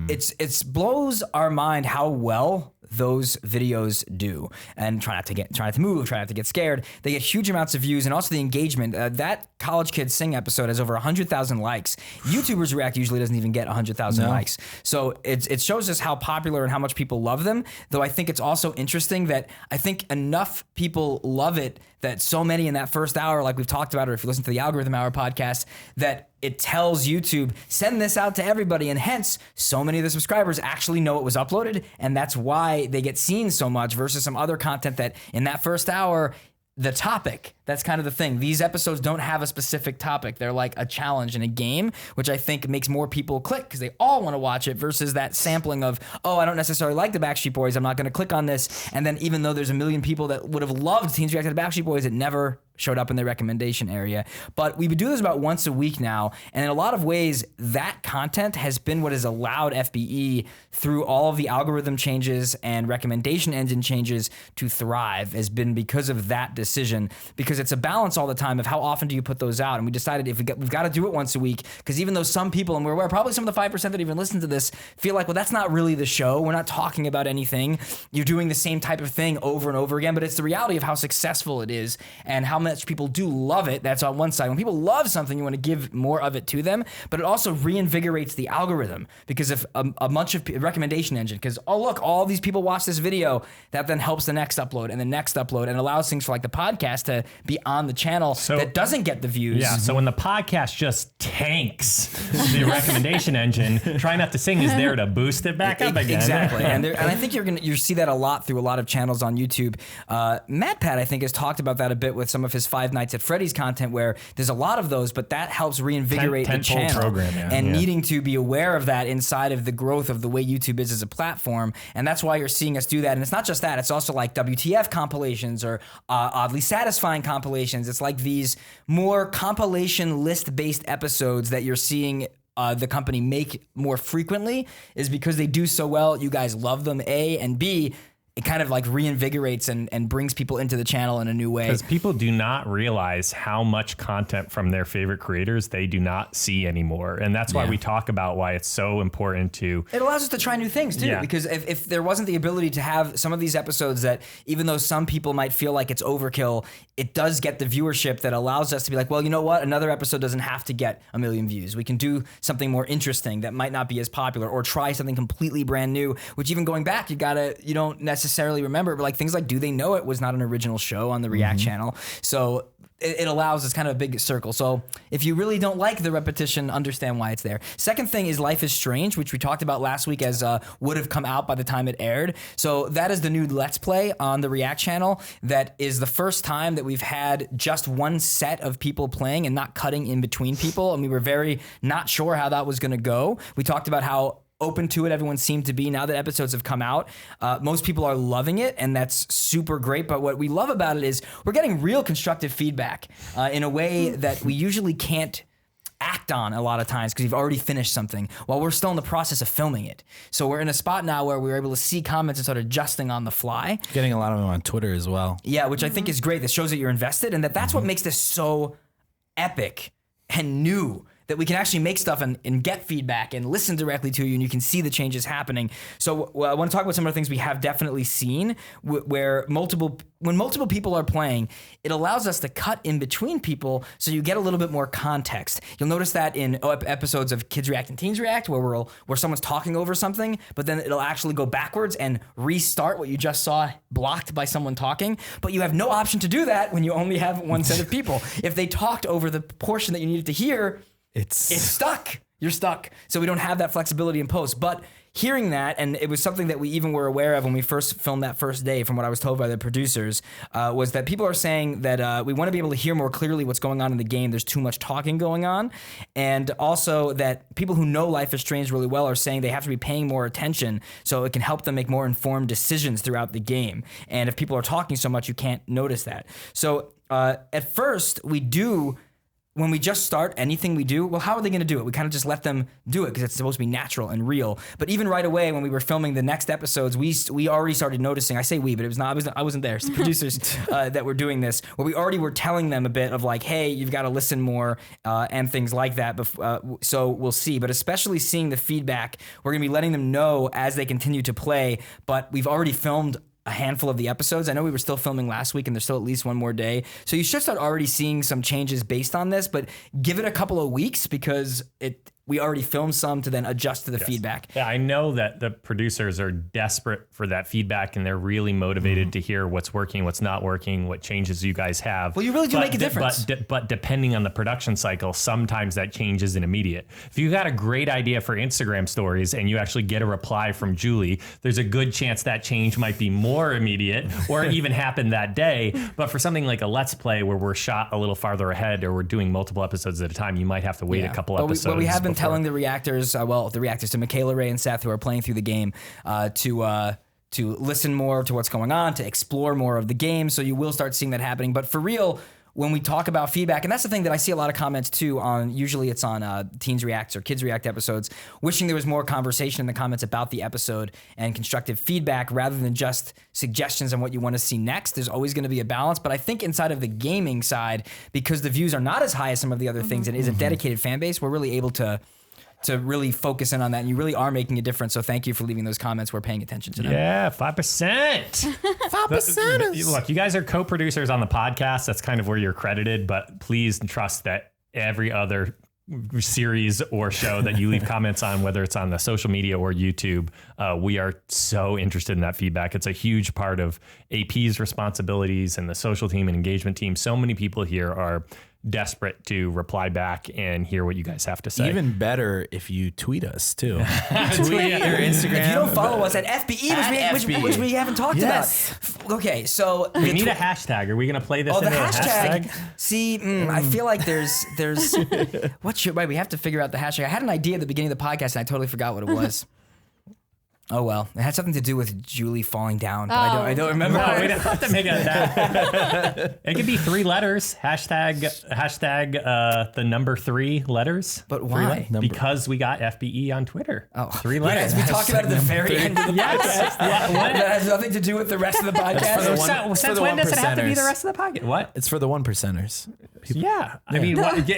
It's blows our mind how well those videos do. And try not to move, try not to get scared. They get huge amounts of views and also the engagement. That College Kids Sing episode has over 100,000 likes. YouTubers React usually doesn't even get 100,000 likes. So it shows us how popular and how much people love them. Though I think it's also interesting that I think enough people love it that so many in that first hour, like we've talked about, or if you listen to the Algorithm Hour podcast, that it tells YouTube, send this out to everybody. And hence, so many of the subscribers actually know it was uploaded. And that's why they get seen so much versus some other content that in that first hour, the topic, that's kind of the thing. These episodes don't have a specific topic. They're like a challenge in a game, which I think makes more people click because they all want to watch it versus that sampling of, oh, I don't necessarily like the Backstreet Boys, I'm not going to click on this. And then even though there's a million people that would have loved Teens React to the Backstreet Boys, it never showed up in the recommendation area. But we would do this about once a week now. And in a lot of ways, that content has been what has allowed FBE through all of the algorithm changes and recommendation engine changes to thrive, has been because of that decision, because it's a balance all the time of how often do you put those out. And we decided we've got to do it once a week, because even though some people, and we're aware, probably some of the 5% that even listen to this feel like, well, that's not really the show. We're not talking about anything. You're doing the same type of thing over and over again, but it's the reality of how successful it is and how much people do love it. That's on one side. When people love something, you want to give more of it to them, but it also reinvigorates the algorithm, because if a bunch of recommendation engine, because, oh, look, all these people watch this video, that then helps the next upload and the next upload and allows things for like the podcast to be on the channel that doesn't get the views.
Yeah. So when the podcast just tanks the recommendation engine, Try Not to Sing is there to boost it back up again.
Exactly. and I think you see that a lot through a lot of channels on YouTube. MatPat, I think, has talked about that a bit with some of his Five Nights at Freddy's content, where there's a lot of those, but that helps reinvigorate the channel
program,
and needing to be aware of that inside of the growth of the way YouTube is as a platform. And that's why you're seeing us do that. And it's not just that, it's also like WTF compilations or oddly satisfying compilations. It's like these more compilation list-based episodes that you're seeing the company make more frequently, is because they do so well. You guys love them, A, and B, it kind of like reinvigorates and brings people into the channel in a new way.
Because people do not realize how much content from their favorite creators they do not see anymore. And that's why we talk about why it's so important to...
It allows us to try new things too, because if there wasn't the ability to have some of these episodes that, even though some people might feel like it's overkill, it does get the viewership that allows us to be like, well, you know what? Another episode doesn't have to get 1 million views. We can do something more interesting that might not be as popular, or try something completely brand new, which even going back, you don't necessarily remember, but like things like Do They Know It was not an original show on the React channel. So it allows us kind of a big circle. So if you really don't like the repetition, understand why it's there. Second thing is Life is Strange, which we talked about last week as would have come out by the time it aired. So that is the new Let's Play on the React channel. That is the first time that we've had just one set of people playing and not cutting in between people. And we were very not sure how that was going to go. We talked about how open to it. Everyone seemed to be. Now that episodes have come out, most people are loving it, and that's super great. But what we love about it is we're getting real constructive feedback in a way that we usually can't act on a lot of times because you've already finished something while we're still in the process of filming it. So we're in a spot now where we're able to see comments and start adjusting on the fly.
Getting a lot of them on Twitter as well.
Yeah, which I think is great. That shows that you're invested, and that's what makes this so epic and new, that we can actually make stuff and get feedback and listen directly to you, and you can see the changes happening. So I want to talk about some of the things we have definitely seen where when multiple people are playing, it allows us to cut in between people so you get a little bit more context. You'll notice that in episodes of Kids React and Teens React where someone's talking over something, but then it'll actually go backwards and restart what you just saw blocked by someone talking. But you have no option to do that when you only have one set of people. If they talked over the portion that you needed to hear, it's stuck. You're stuck. So we don't have that flexibility in post. But hearing that, and it was something that we even were aware of when we first filmed that first day, from what I was told by the producers, was that people are saying that we want to be able to hear more clearly what's going on in the game. There's too much talking going on. And also that people who know Life is Strange really well are saying they have to be paying more attention so it can help them make more informed decisions throughout the game. And if people are talking so much, you can't notice that. So at first, when we just start anything we do, well, how are they going to do it? We kind of just let them do it because it's supposed to be natural and real. But even right away, when we were filming the next episodes, we already started noticing. I say we, but it was not. I wasn't there. It's the producers that were doing this. Where we already were telling them a bit of like, hey, you've got to listen more and things like that. So we'll see. But especially seeing the feedback, we're going to be letting them know as they continue to play. But we've already filmed a handful of the episodes. I know we were still filming last week and there's still at least one more day. So you should start already seeing some changes based on this, but give it a couple of weeks because we already filmed some to then adjust to the feedback.
Yeah, I know that the producers are desperate for that feedback and they're really motivated to hear what's working, what's not working, what changes you guys have.
Well, you really do make a difference.
But depending on the production cycle, sometimes that change isn't immediate. If you got a great idea for Instagram stories and you actually get a reply from Julie, there's a good chance that change might be more immediate or even happen that day. But for something like a Let's Play where we're shot a little farther ahead or we're doing multiple episodes at a time, you might have to wait a couple episodes.
But we have been telling the reactors, to Michaela, Ray, and Seth, who are playing through the game, to listen more to what's going on, to explore more of the game. So you will start seeing that happening. But for real, when we talk about feedback, and that's the thing that I see a lot of comments too on, usually it's on Teens React or Kids React episodes, wishing there was more conversation in the comments about the episode and constructive feedback rather than just suggestions on what you want to see next. There's always going to be a balance, but I think inside of the gaming side, because the views are not as high as some of the other things and it is a dedicated fan base, we're really able to really focus in on that, and you really are making a difference. So thank you for leaving those comments. We're paying attention to them.
Yeah, 5%. 5%. Look, you guys are co-producers on the podcast. That's kind of where you're credited, but please trust that every other series or show that you leave comments on, whether it's on the social media or YouTube, we are so interested in that feedback. It's a huge part of AP's responsibilities and the social team and engagement team. So many people here are desperate to reply back and hear what you guys have to say.
Even better if you tweet us too. Tweet or Instagram.
If you don't follow us at FBE, which we haven't talked about. Okay, so
we need a hashtag. Are we going to play this into
the hashtag?
A hashtag?
See, I feel like there's we have to figure out the hashtag. I had an idea at the beginning of the podcast and I totally forgot what it was. Oh, well, it had something to do with Julie falling down, but I don't remember.
No, we don't have to make it that. It could be 3 letters. Hashtag the number 3 letters.
But why?
Because we got FBE on Twitter.
Oh,
3 letters.
We talked about it at the very end of the podcast. What? That has nothing to do with the rest of the podcast.
Since when does it have to be the rest of the podcast? What?
It's for the 1%ers.
Yeah. I mean,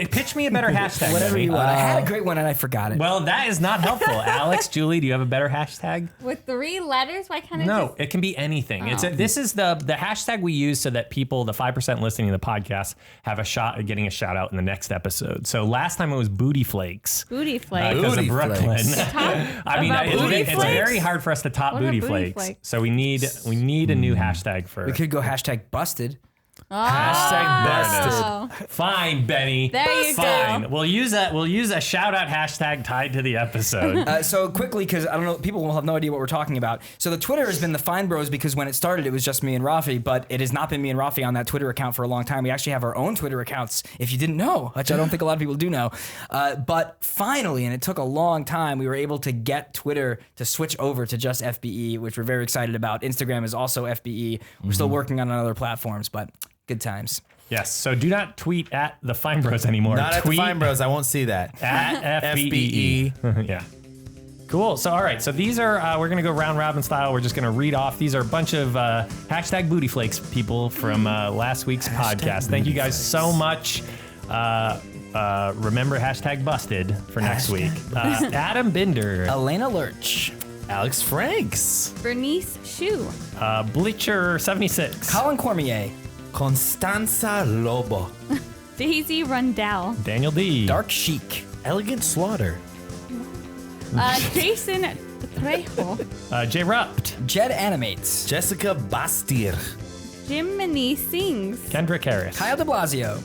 pitch me a better hashtag.
Whatever you want. I had a great one and I forgot it.
Well, that is not helpful. Alex, Julie, do you have a better hashtag?
With 3 letters? Why can't I
No, it can be anything. This is the hashtag we use so that people, the 5% listening to the podcast, have a shot at getting a shout out in the next episode. So last time it was Booty Flakes.
Booty Flakes.
Because of Brooklyn.
I mean,
it's very hard for us to top Booty Flakes. So we need a new hashtag for.
We could go hashtag busted.
Hashtag busted.
Fine, Benny.
There you
Fine.
go.
We'll use a shout out hashtag tied to the episode.
So quickly, because I don't know, people will have no idea what we're talking about. So the Twitter has been the Fine Bros because when it started, it was just me and Rafi, but it has not been me and Rafi on that Twitter account for a long time. We actually have our own Twitter accounts, if you didn't know, which I don't think a lot of people do know. But finally, and it took a long time, we were able to get Twitter to switch over to just FBE, which we're very excited about. Instagram is also FBE. We're still working on other platforms, but good times.
Yes. So do not tweet at the Fine Bros anymore.
Not at the
tweet
Fine Bros. I won't see that.
at FBE. Yeah. Cool. So, all right. So these are, we're going to go round robin style. We're just going to read off. These are a bunch of hashtag booty flakes people from last week's podcast. Thank you guys so much. Remember hashtag busted for next week. Adam Binder.
Elena Lurch.
Alex Franks.
Bernice Shu.
Bleacher 76.
Colin Cormier.
Constanza Lobo.
Daisy Rundell.
Daniel D.
Dark Chic.
Elegant Slaughter.
Jason Trejo.
J. Rupt.
Jed Animates.
Jessica Bastir.
Jiminy Sings.
Kendrick Harris.
Kyle de Blasio.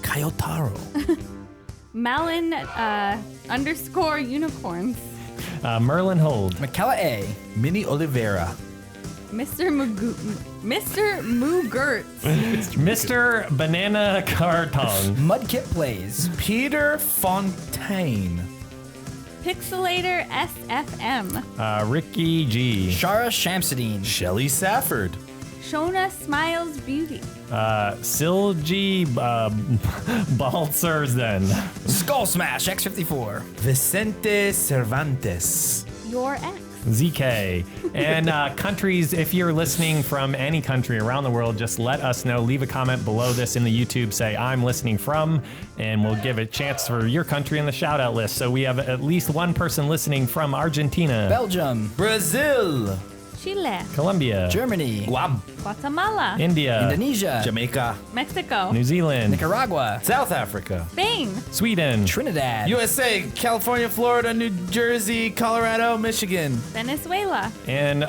Kayotaro.
Malin _ unicorns.
Merlin Hold.
Michaela A.
Minnie Oliveira.
Mr. Moogertz.
Mr. Banana Cartong.
Mudkip Plays.
Peter Fontaine.
Pixelator SFM.
Ricky G.
Shara Shamsuddin.
Shelly Safford.
Shona Smiles Beauty.
Silji Baltzerzen.
Skull Smash X54.
Vicente Cervantes.
Your ex.
ZK. And countries, if you're listening from any country around the world, just let us know. Leave a comment below this in the YouTube. Say, I'm listening from, and we'll give a chance for your country in the shout out list. So we have at least one person listening from Argentina,
Belgium.
Brazil.
Chile.
Colombia,
Germany.
Guam.
Guatemala.
India,
Indonesia.
Jamaica.
Mexico.
New Zealand,
Nicaragua.
South Africa.
Spain.
Sweden,
Trinidad.
USA. California. Florida. New Jersey. Colorado. Michigan.
Venezuela.
and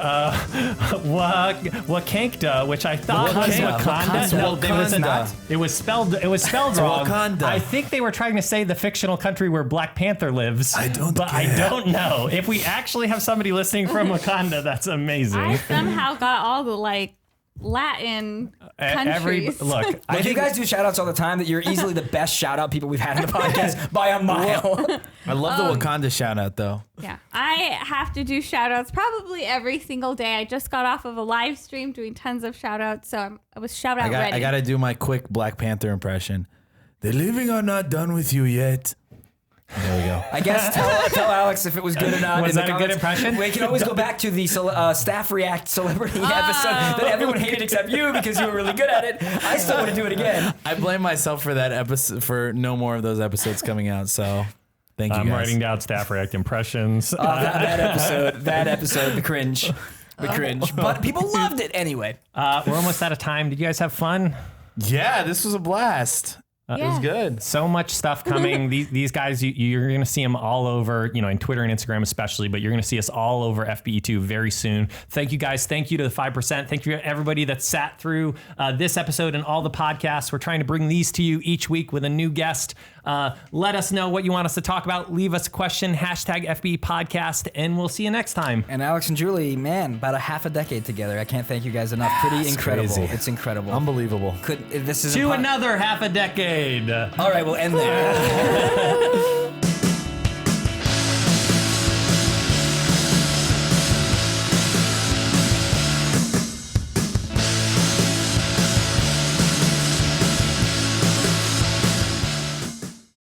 Wakankta, which I thought was
Wakanda.
Wakanda.
Wakanda.
No, it was spelled wrong.
Wakanda.
I think they were trying to say the fictional country where Black Panther lives. I don't know. If we actually have somebody listening from Wakanda, that's amazing.
I somehow got all the Latin countries.
Look, I
If you
think
guys do shout outs all the time, that you're easily the best shout out people we've had in the podcast by a mile.
I love the Wakanda shout out though.
Yeah, I have to do shout outs probably every single day. I just got off of a live stream doing tons of shout outs, so I was shout out ready.
I gotta do my quick Black Panther impression. The living are not done with you yet. There we go.
I guess tell Alex if it was good or not.
Was
in the
that a good
comments.
impression?
We can always go back to the Staff React Celebrity episode that everyone hated except you because you were really good at it. I still want to do it again.
I blame myself for that episode, for no more of those episodes coming out. So thank you
I'm
guys.
writing down Staff React impressions.
That episode, the cringe. But people loved it anyway.
We're almost out of time. Did you guys have fun?
Yeah, this was a blast. It was good.
So much stuff coming. These guys, you're going to see them all over, in Twitter and Instagram especially, but you're going to see us all over FBE2 very soon. Thank you guys. Thank you to the 5%. Thank you to everybody that sat through this episode and all the podcasts. We're trying to bring these to you each week with a new guest. Let us know what you want us to talk about. Leave us a question, hashtag FBE Podcast, and we'll see you next time.
And Alex and Julie, man, about a half a decade together. I can't thank you guys enough. Pretty incredible.
crazy.
It's incredible.
Unbelievable.
This is
To another half a decade.
All right, we'll end there.